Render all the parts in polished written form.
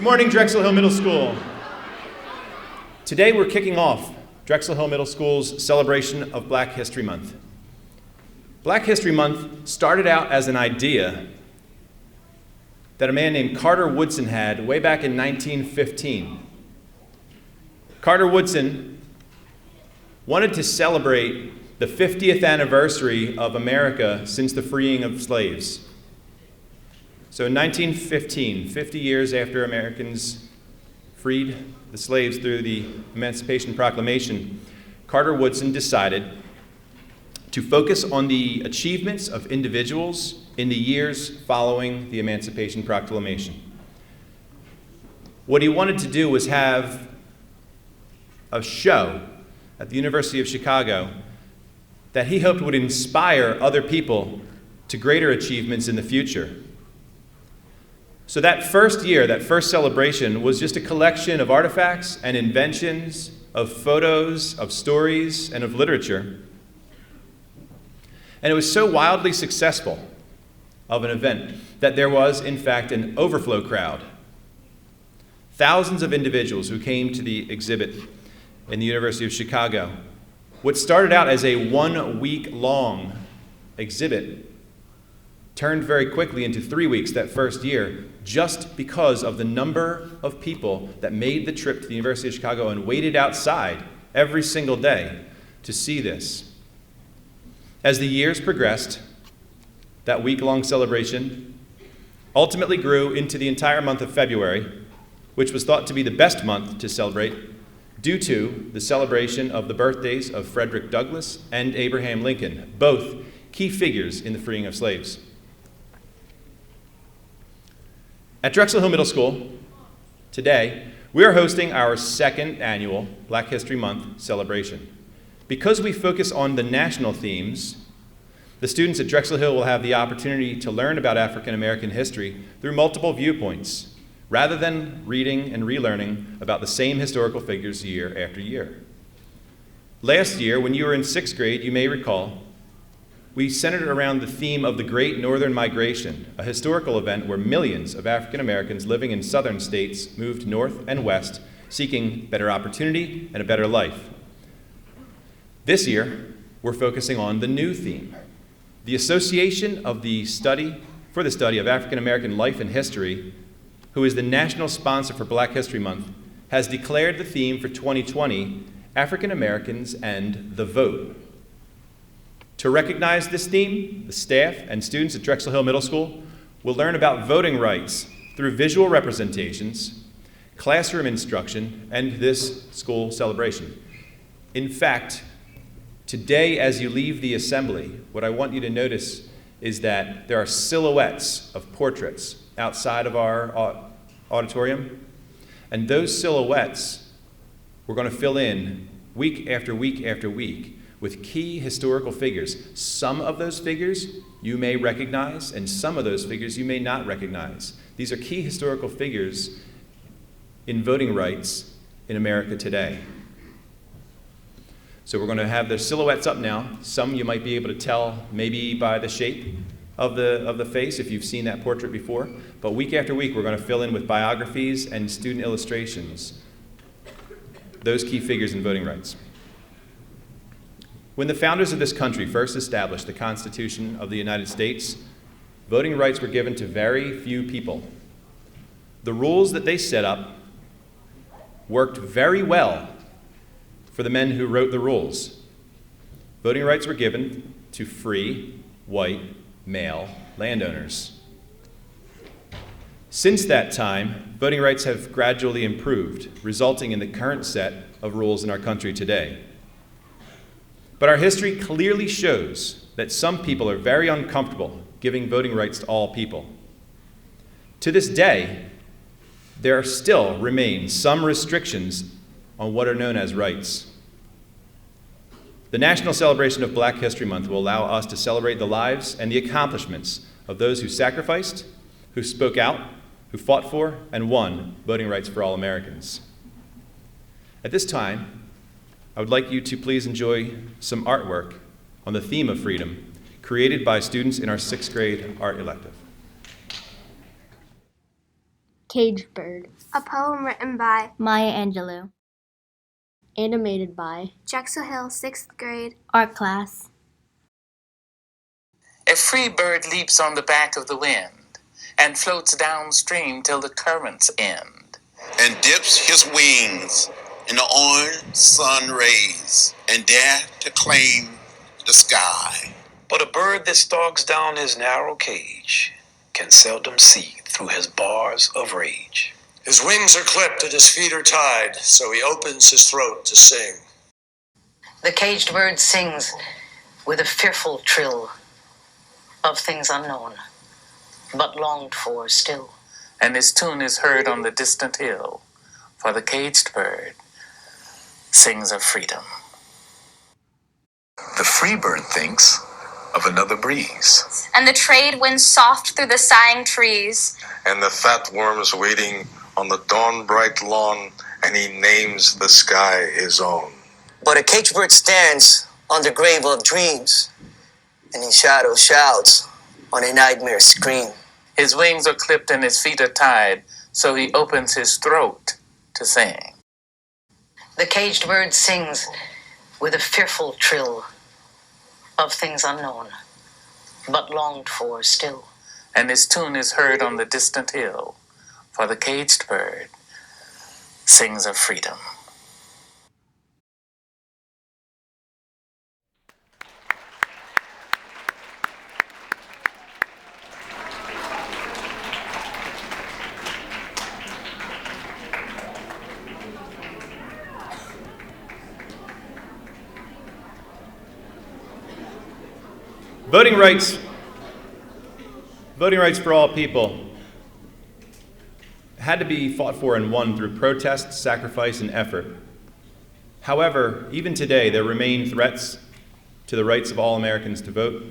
morning, Drexel Hill Middle School. Today we're kicking off Drexel Hill Middle School's celebration of Black History Month. Black History Month started out as an idea that a man named Carter Woodson had way back in 1915. Carter Woodson wanted to celebrate the 50th anniversary of America since the freeing of slaves. So in 1915, 50 years after Americans freed the slaves through the Emancipation Proclamation, Carter Woodson decided to focus on the achievements of individuals in the years following the Emancipation Proclamation. What he wanted to do was have a show at the University of Chicago that he hoped would inspire other people to greater achievements in the future. So that first year, that first celebration, was just a collection of artifacts and inventions, of photos, of stories, and of literature. And it was so wildly successful of an event that there was, in fact, an overflow crowd. Thousands of individuals who came to the exhibit in the University of Chicago. What started out as a 1 week long exhibit turned very quickly into 3 weeks that first year, just because of the number of people that made the trip to the University of Chicago and waited outside every single day to see this. As the years progressed, that week-long celebration ultimately grew into the entire month of February, which was thought to be the best month to celebrate due to the celebration of the birthdays of Frederick Douglass and Abraham Lincoln, both key figures in the freeing of slaves. At Drexel Hill Middle School, today, we are hosting our second annual Black History Month celebration. Because we focus on the national themes, the students at Drexel Hill will have the opportunity to learn about African American history through multiple viewpoints, rather than reading and relearning about the same historical figures year after year. Last year, when you were in 6th grade, you may recall, we centered around the theme of the Great Northern Migration, a historical event where millions of African Americans living in southern states moved north and west, seeking better opportunity and a better life. This year, we're focusing on the new theme. The Association of the Study for the Study of African American Life and History, who is the national sponsor for Black History Month, has declared the theme for 2020, African Americans and the Vote. To recognize this theme, the staff and students at Drexel Hill Middle School will learn about voting rights through visual representations, classroom instruction, and this school celebration. In fact, today as you leave the assembly, what I want you to notice is that there are silhouettes of portraits outside of our auditorium, and those silhouettes we're going to fill in week after week after week with key historical figures. Some of those figures you may recognize, and some of those figures you may not recognize. These are key historical figures in voting rights in America today. So we're going to have the silhouettes up now. Some you might be able to tell maybe by the shape of the face if you've seen that portrait before. But week after week we're going to fill in with biographies and student illustrations, those key figures in voting rights. When the founders of this country first established the Constitution of the United States, voting rights were given to very few people. The rules that they set up worked very well for the men who wrote the rules. Voting rights were given to free, white, male landowners. Since that time, voting rights have gradually improved, resulting in the current set of rules in our country today. But our history clearly shows that some people are very uncomfortable giving voting rights to all people. To this day, there still remain some restrictions on what are known as rights. The National Celebration of Black History Month will allow us to celebrate the lives and the accomplishments of those who sacrificed, who spoke out, who fought for and won voting rights for all Americans. At this time, I would like you to please enjoy some artwork on the theme of freedom created by students in our 6th grade art elective. Caged Bird. A poem written by Maya Angelou. Animated by Drexel Hill 6th grade Art class. A free bird leaps on the back of the wind and floats downstream till the currents end. And dips his wings in the orange sun rays and dare to claim the sky. But a bird that stalks down his narrow cage can seldom see through his bars of rage. His wings are clipped and his feet are tied, so he opens his throat to sing. The caged bird sings with a fearful trill of things unknown, but longed for still. And his tune is heard on the distant hill, for the caged bird sings of freedom. The free bird thinks of another breeze. And the trade winds soft through the sighing trees. And the fat worm is waiting on the dawn-bright lawn, and he names the sky his own. But a caged bird stands on the grave of dreams, and in shadow shouts on a nightmare scream. His wings are clipped and his feet are tied, so he opens his throat to sing. The caged bird sings with a fearful trill of things unknown, but longed for still. And his tune is heard on the distant hill, for the caged bird sings of freedom. Voting rights for all people had to be fought for and won through protest, sacrifice, and effort. However, even today, there remain threats to the rights of all Americans to vote.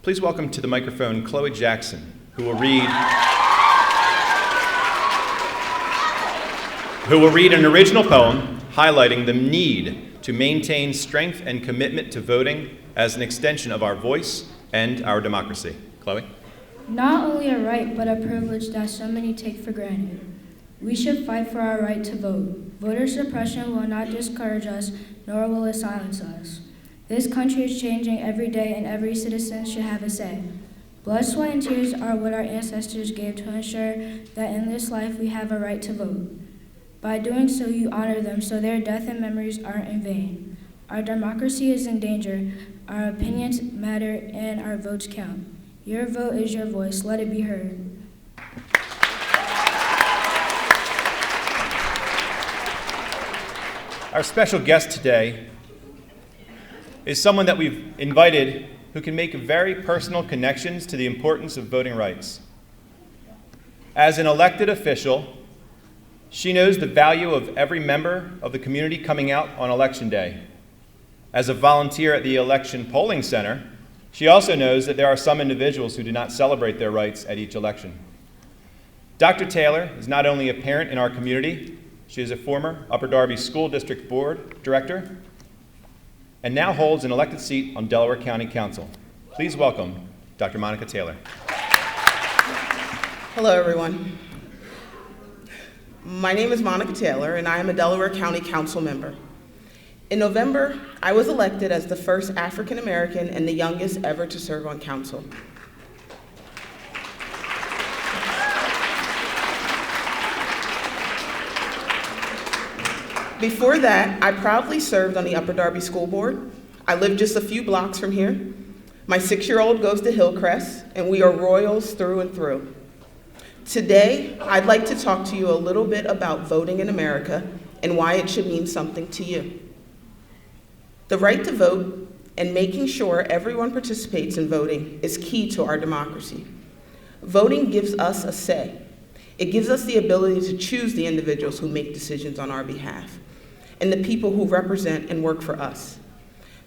Please welcome to the microphone Chloe Jackson, who will read an original poem highlighting the need to maintain strength and commitment to voting as an extension of our voice and our democracy. Chloe? Not only a right, but a privilege that so many take for granted. We should fight for our right to vote. Voter suppression will not discourage us, nor will it silence us. This country is changing every day, and every citizen should have a say. Blood, sweat, and tears are what our ancestors gave to ensure that in this life we have a right to vote. By doing so, you honor them, so their death and memories aren't in vain. Our democracy is in danger. Our opinions matter, and our votes count. Your vote is your voice. Let it be heard. Our special guest today is someone that we've invited who can make very personal connections to the importance of voting rights. As an elected official, she knows the value of every member of the community coming out on Election Day. As a volunteer at the election polling center, she also knows that there are some individuals who do not celebrate their rights at each election. Dr. Taylor is not only a parent in our community, she is a former Upper Darby School District Board Director and now holds an elected seat on Delaware County Council. Please welcome Dr. Monica Taylor. Hello, everyone. My name is Monica Taylor, and I am a Delaware County Council member. In November, I was elected as the first African American and the youngest ever to serve on council. Before that, I proudly served on the Upper Darby School Board. I live just a few blocks from here. My 6-year-old goes to Hillcrest, and we are Royals through and through. Today, I'd like to talk to you a little bit about voting in America and why it should mean something to you. The right to vote and making sure everyone participates in voting is key to our democracy. Voting gives us a say. It gives us the ability to choose the individuals who make decisions on our behalf and the people who represent and work for us.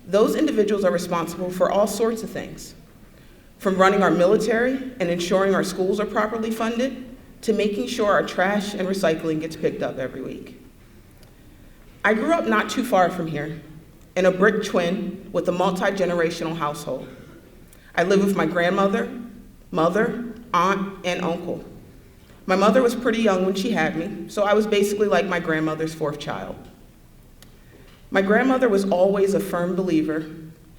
Those individuals are responsible for all sorts of things, from running our military and ensuring our schools are properly funded, to making sure our trash and recycling gets picked up every week. I grew up not too far from here, in a brick twin with a multi-generational household. I live with my grandmother, mother, aunt, and uncle. My mother was pretty young when she had me, so I was basically like my grandmother's fourth child. My grandmother was always a firm believer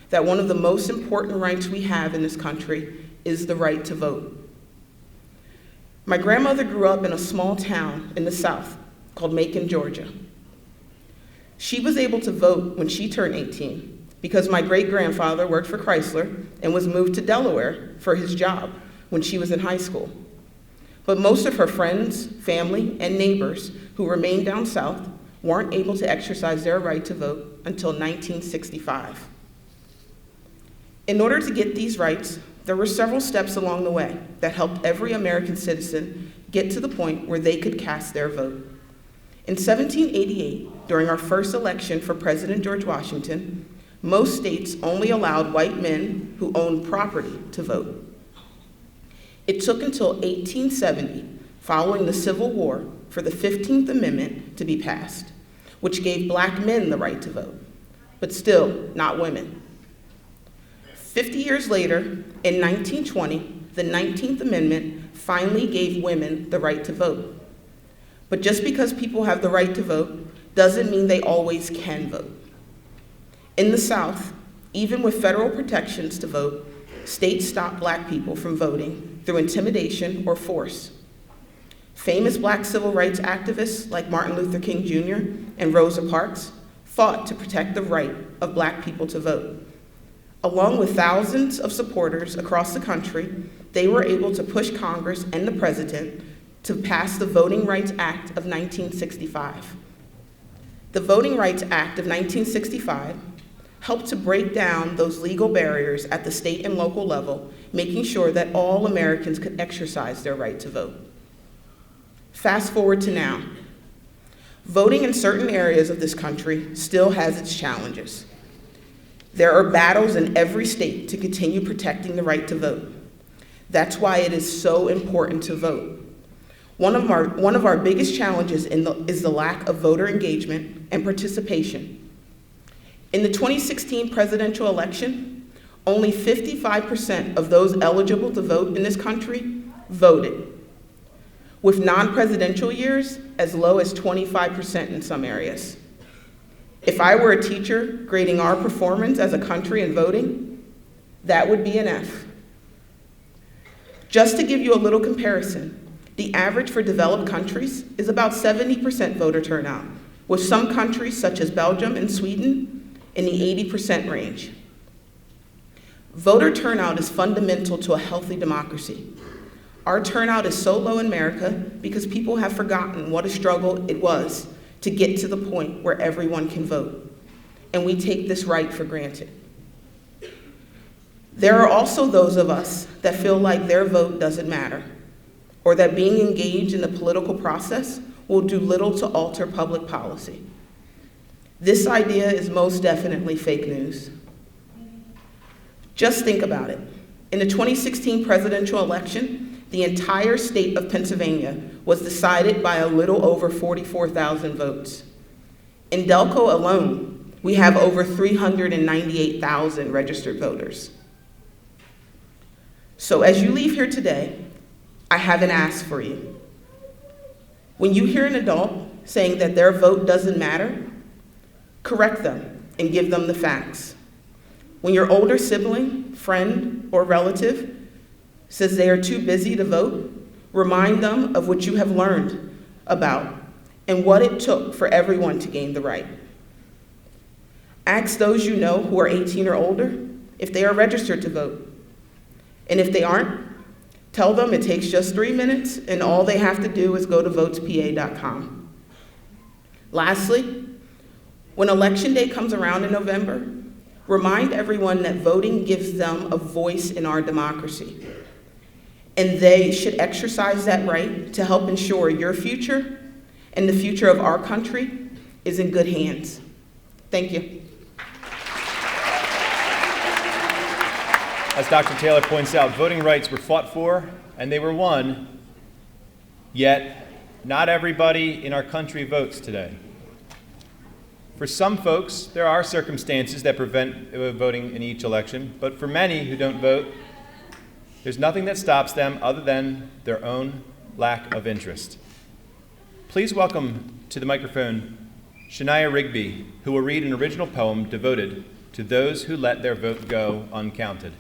that one of the most important rights we have in this country is the right to vote. My grandmother grew up in a small town in the South called Macon, Georgia. She was able to vote when she turned 18 because my great-grandfather worked for Chrysler and was moved to Delaware for his job when she was in high school. But most of her friends, family, and neighbors who remained down south weren't able to exercise their right to vote until 1965. In order to get these rights, there were several steps along the way that helped every American citizen get to the point where they could cast their vote. In 1788, during our first election for President George Washington, most states only allowed white men who owned property to vote. It took until 1870, following the Civil War, for the 15th Amendment to be passed, which gave black men the right to vote, but still not women. 50 years later, in 1920, the 19th Amendment finally gave women the right to vote. But just because people have the right to vote doesn't mean they always can vote. In the South, even with federal protections to vote, states stopped black people from voting through intimidation or force. Famous black civil rights activists like Martin Luther King Jr. and Rosa Parks fought to protect the right of black people to vote. Along with thousands of supporters across the country, they were able to push Congress and the president to pass the Voting Rights Act of 1965. The Voting Rights Act of 1965 helped to break down those legal barriers at the state and local level, making sure that all Americans could exercise their right to vote. Fast forward to now. Voting in certain areas of this country still has its challenges. There are battles in every state to continue protecting the right to vote. That's why it is so important to vote. One of our biggest challenges is the lack of voter engagement and participation. In the 2016 presidential election, only 55% of those eligible to vote in this country voted, with non-presidential years as low as 25% in some areas. If I were a teacher grading our performance as a country in voting, that would be an F. Just to give you a little comparison, the average for developed countries is about 70% voter turnout, with some countries such as Belgium and Sweden in the 80% range. Voter turnout is fundamental to a healthy democracy. Our turnout is so low in America because people have forgotten what a struggle it was to get to the point where everyone can vote, and we take this right for granted. There are also those of us that feel like their vote doesn't matter, or that being engaged in the political process will do little to alter public policy. This idea is most definitely fake news. Just think about it. In the 2016 presidential election, the entire state of Pennsylvania was decided by a little over 44,000 votes. In Delco alone, we have over 398,000 registered voters. So as you leave here today, I have an ask for you. When you hear an adult saying that their vote doesn't matter, correct them and give them the facts. When your older sibling, friend, or relative says they are too busy to vote, remind them of what you have learned about and what it took for everyone to gain the right. Ask those you know who are 18 or older if they are registered to vote. And if they aren't, tell them it takes just 3 minutes and all they have to do is go to votespa.com. Lastly, when Election Day comes around in November, remind everyone that voting gives them a voice in our democracy. And they should exercise that right to help ensure your future and the future of our country is in good hands. Thank you. As Dr. Taylor points out, voting rights were fought for and they were won, yet not everybody in our country votes today. For some folks, there are circumstances that prevent voting in each election, but for many who don't vote, there's nothing that stops them other than their own lack of interest. Please welcome to the microphone Shania Rigby, who will read an original poem devoted to those who let their vote go uncounted.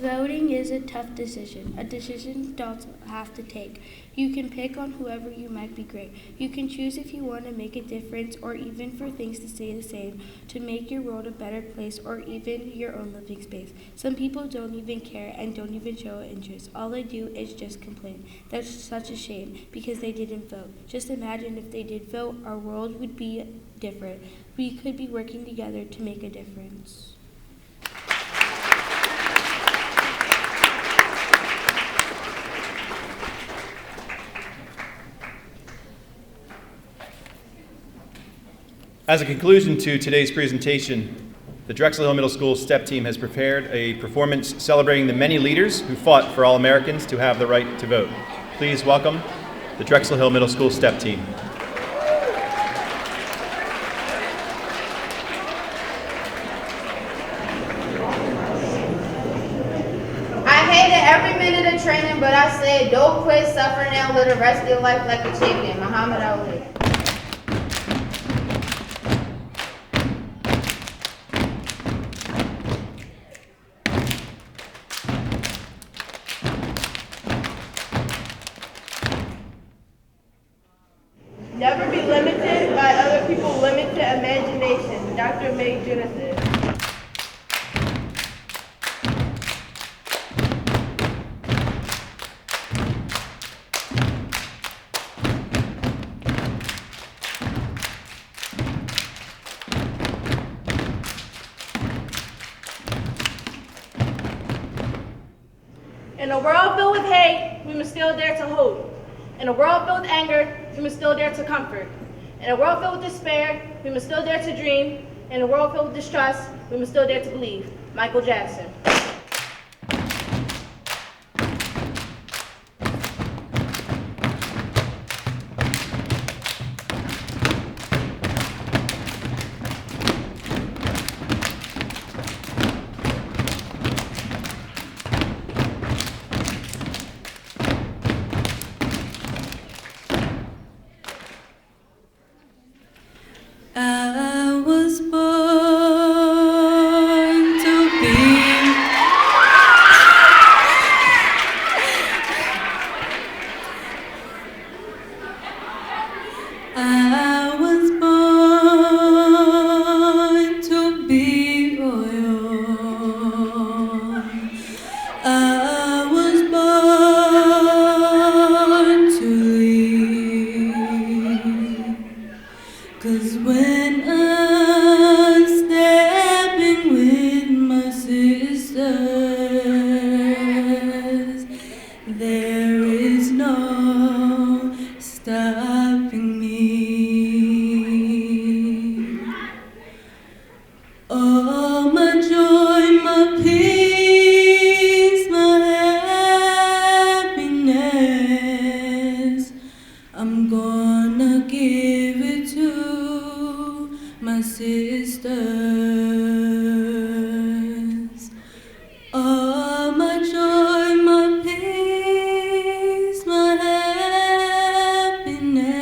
Voting is a tough decision, a decision you don't have to take. You can pick on whoever you might be great. You can choose if you want to make a difference or even for things to stay the same, to make your world a better place or even your own living space. Some people don't even care and don't even show interest. All they do is just complain. That's such a shame because they didn't vote. Just imagine if they did vote, our world would be different. We could be working together to make a difference. As a conclusion to today's presentation, the Drexel Hill Middle School Step Team has prepared a performance celebrating the many leaders who fought for all Americans to have the right to vote. Please welcome the Drexel Hill Middle School Step Team. I hated every minute of training, but I said, don't quit, suffer now, live the rest of your life like a champion. Muhammad Ali. Never be limited by other people's limited imagination. Dr. May Genesis. In a world filled with hate, we must still dare to hope. In a world filled with anger, we must still dare to comfort. In a world filled with despair, we must still dare to dream. In a world filled with distrust, we must still dare to believe. Michael Jackson. I was born to be. I was born to be royal. I was born to lead. 'Cause when I'm stepping with my sisters, there is no stopping me. Oh, my joy, my peace, my happiness, I'm gonna give it to my sisters. Oh, my joy, my peace, my happiness,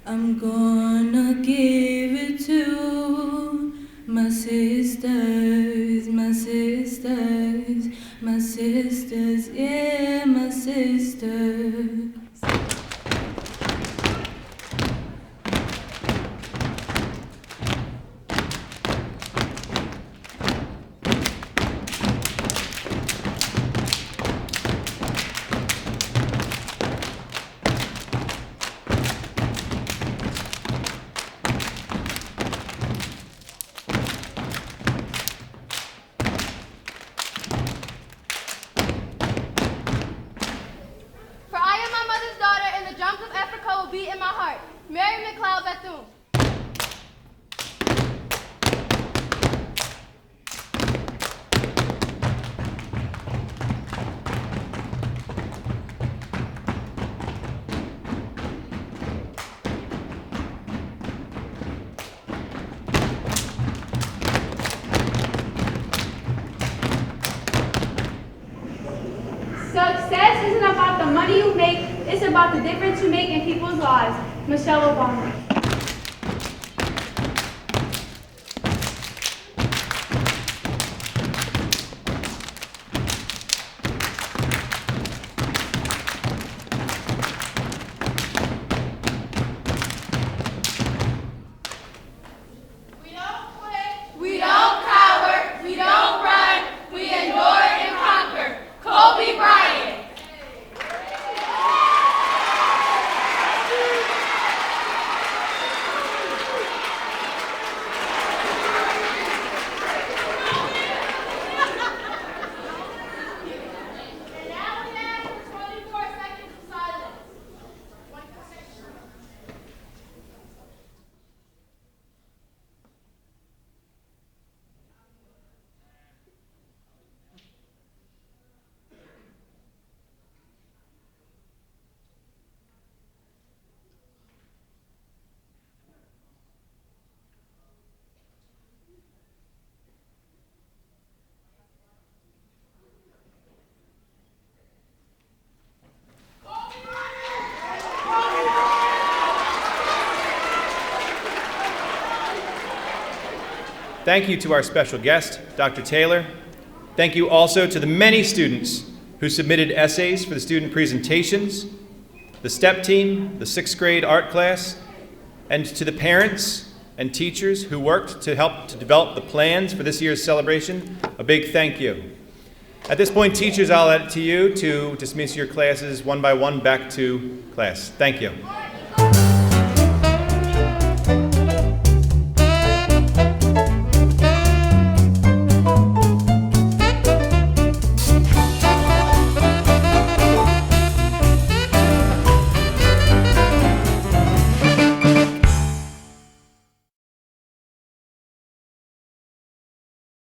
I'm gonna give it to my sisters, my sisters, my sisters, yeah, my sisters. do you make? It's about the difference you make in people's lives. Michelle Obama. We don't cower, we don't run, we endure and conquer. Kobe Bryant. And now we have 24 seconds of silence. Thank you to our special guest, Dr. Taylor. Thank you also to the many students who submitted essays for the student presentations, the STEP team, the 6th grade art class, and to the parents and teachers who worked to help to develop the plans for this year's celebration. A big thank you. At this point, teachers, I'll let it to you to dismiss your classes one by one back to class. Thank you.